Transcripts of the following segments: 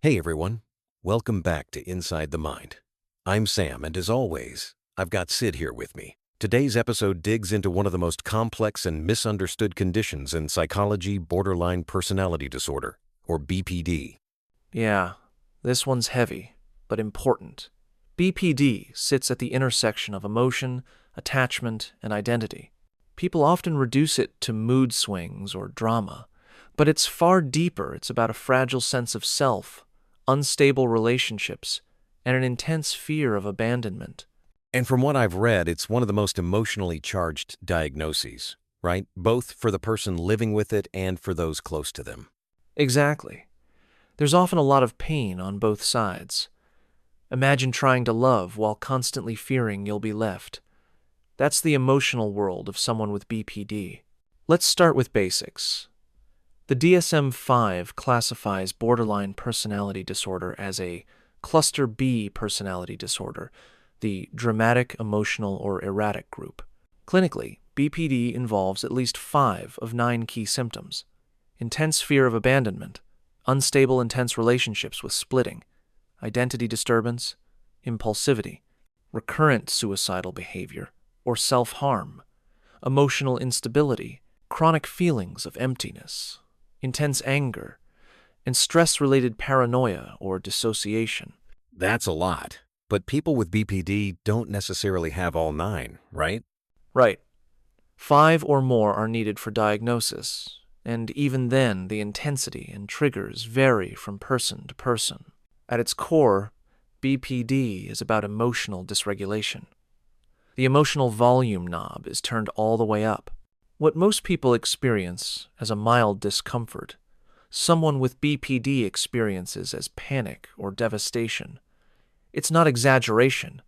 Hey everyone, welcome back to Inside the Mind. I'm Sam, and as always, I've got Sid here with me. Today's episode digs into one of the most complex and misunderstood conditions in psychology: borderline personality disorder, or BPD. Yeah, this one's heavy, but important. BPD sits at the intersection of emotion, attachment, and identity. People often reduce it to mood swings or drama, but it's far deeper. It's about a fragile sense of self, unstable relationships, and an intense fear of abandonment. And from what I've read, it's one of the most emotionally charged diagnoses, right? Both for the person living with it and for those close to them. Exactly. There's often a lot of pain on both sides. Imagine trying to love while constantly fearing you'll be left. That's the emotional world of someone with BPD. Let's start with basics. The DSM-5 classifies borderline personality disorder as a cluster B personality disorder, the dramatic, emotional, or erratic group. Clinically, BPD involves at least 5 of 9 key symptoms: intense fear of abandonment, unstable intense relationships with splitting, identity disturbance, impulsivity, recurrent suicidal behavior or self-harm, emotional instability, chronic feelings of emptiness, intense anger, and stress-related paranoia or dissociation. That's a lot. But people with BPD don't necessarily have all 9, right? Right. 5 or more are needed for diagnosis, and even then the intensity and triggers vary from person to person. At its core, BPD is about emotional dysregulation. The emotional volume knob is turned all the way up. What most people experience as a mild discomfort, someone with BPD experiences as panic or devastation. It's not exaggeration,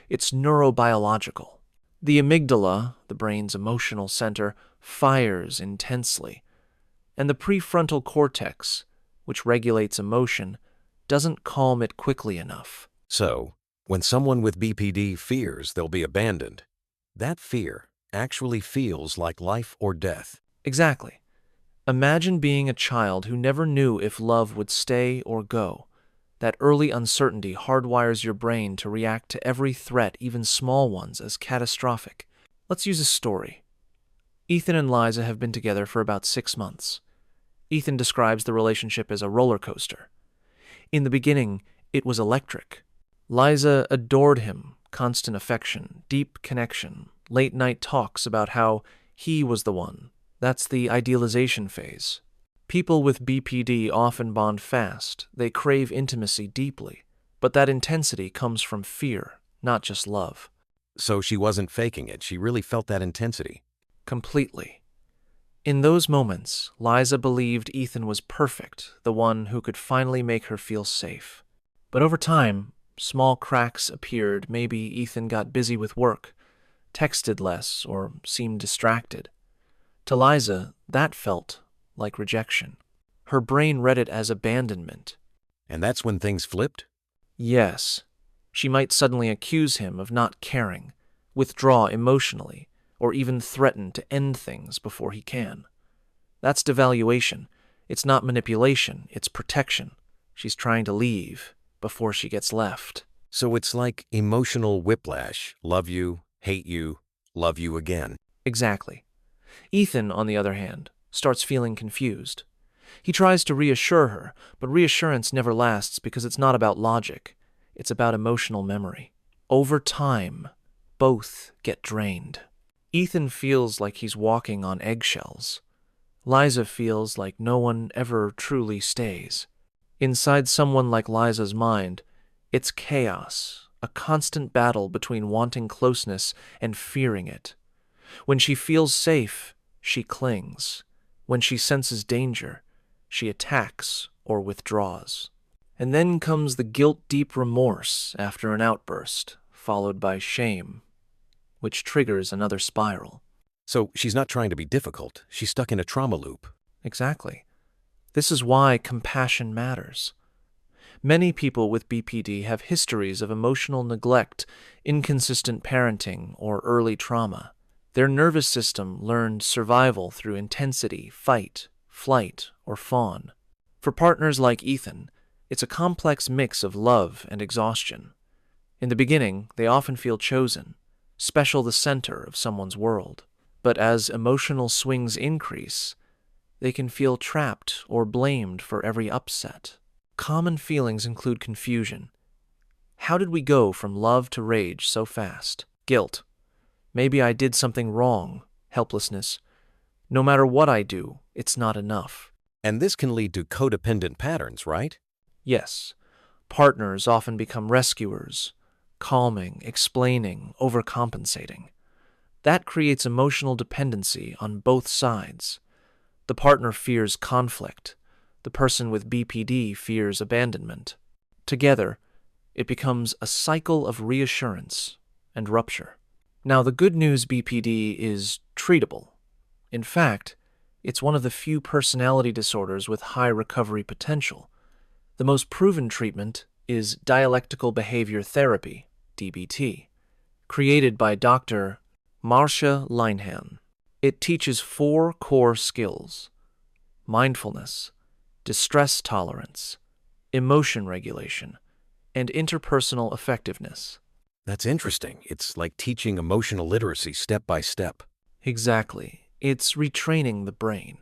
it's neurobiological. The amygdala, the brain's emotional center, fires intensely, and the prefrontal cortex, which regulates emotion, doesn't calm it quickly enough. So, when someone with BPD fears they'll be abandoned, that fear actually feels like life or death. Exactly. Imagine being a child who never knew if love would stay or go. That early uncertainty hardwires your brain to react to every threat, even small ones, as catastrophic. Let's use a story. Ethan and Liza have been together for about 6 months. Ethan describes the relationship as a roller coaster. In the beginning, it was electric. Liza adored him, constant affection, deep connection, late-night talks about how he was the one. That's the idealization phase. People with BPD often bond fast. They crave intimacy deeply. But that intensity comes from fear, not just love. So she wasn't faking it. She really felt that intensity. Completely. In those moments, Liza believed Ethan was perfect, the one who could finally make her feel safe. But over time, small cracks appeared. Maybe Ethan got busy with work, texted less, or seemed distracted. To Liza, that felt like rejection. Her brain read it as abandonment. And that's when things flipped? Yes, she might suddenly accuse him of not caring, withdraw emotionally, or even threaten to end things before he can. That's devaluation. It's not manipulation, it's protection. She's trying to leave before she gets left. So it's like emotional whiplash: love you, hate you, love you again. Exactly. Ethan, on the other hand, starts feeling confused. He tries to reassure her, but reassurance never lasts because it's not about logic. It's about emotional memory. Over time, both get drained. Ethan feels like he's walking on eggshells. Liza feels like no one ever truly stays. Inside someone like Liza's mind, it's chaos, a constant battle between wanting closeness and fearing it. When she feels safe, she clings. When she senses danger, she attacks or withdraws. And then comes the guilt-deep remorse after an outburst, followed by shame, which triggers another spiral. So she's not trying to be difficult. She's stuck in a trauma loop. Exactly. This is why compassion matters. Many people with BPD have histories of emotional neglect, inconsistent parenting, or early trauma. Their nervous system learned survival through intensity, fight, flight, or fawn. For partners like Ethan, It's a complex mix of love and exhaustion. In the beginning, they often feel chosen, special, the center of someone's world. But as emotional swings increase, they can feel trapped or blamed for every upset. Common feelings include confusion. How did we go from love to rage so fast? Guilt. Maybe I did something wrong. Helplessness. No matter what I do, it's not enough. And this can lead to codependent patterns, right? Yes, partners often become rescuers, calming, explaining, overcompensating. That creates emotional dependency on both sides. The partner fears conflict. The person with BPD fears abandonment. Together, it becomes a cycle of reassurance and rupture. Now, the good news: BPD is treatable. In fact, it's one of the few personality disorders with high recovery potential. The most proven treatment is dialectical behavior therapy, DBT, created by Dr. Marcia Linehan. It teaches 4 core skills: mindfulness, distress tolerance, emotion regulation, and interpersonal effectiveness. That's interesting. It's like teaching emotional literacy step by step. Exactly. It's retraining the brain.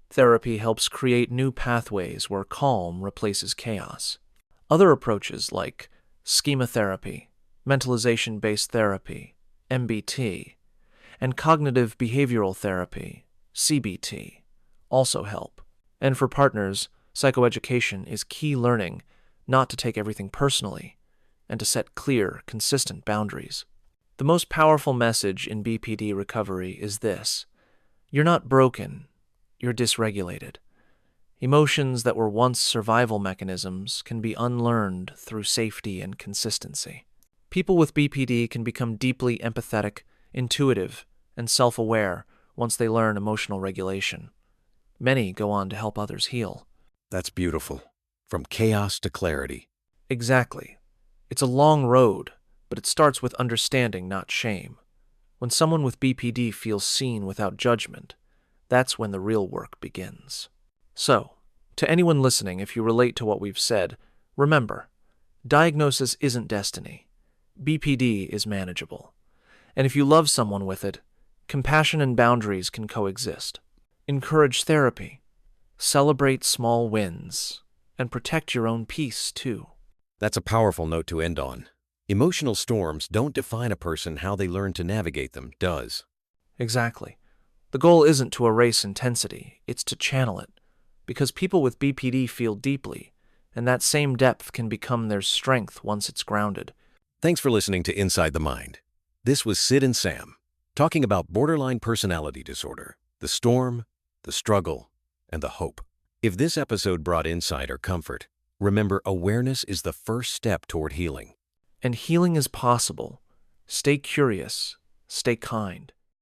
Therapy helps create new pathways where calm replaces chaos. Other approaches like schema therapy, mentalization-based therapy, MBT, and cognitive behavioral therapy, CBT, also help. And for partners, psychoeducation is key: learning not to take everything personally and to set clear, consistent boundaries. The most powerful message in BPD recovery is this: you're not broken, you're dysregulated. Emotions that were once survival mechanisms can be unlearned through safety and consistency. People with BPD can become deeply empathetic, intuitive, and self-aware once they learn emotional regulation. Many go on to help others heal. That's beautiful. From chaos to clarity. Exactly. It's a long road, but it starts with understanding, not shame. When someone with BPD feels seen without judgment, that's when the real work begins. So, to anyone listening, if you relate to what we've said, remember, diagnosis isn't destiny. BPD is manageable. And if you love someone with it, compassion and boundaries can coexist. Encourage therapy, celebrate small wins, and protect your own peace, too. That's a powerful note to end on. Emotional storms don't define a person; how they learn to navigate them does. Exactly. The goal isn't to erase intensity, it's to channel it. Because people with BPD feel deeply, and that same depth can become their strength once it's grounded. Thanks for listening to Inside the Mind. This was Sid and Sam, talking about borderline personality disorder, the storm, the struggle, and the hope. If this episode brought insight or comfort, remember, awareness is the first step toward healing. And healing is possible. Stay curious, stay kind,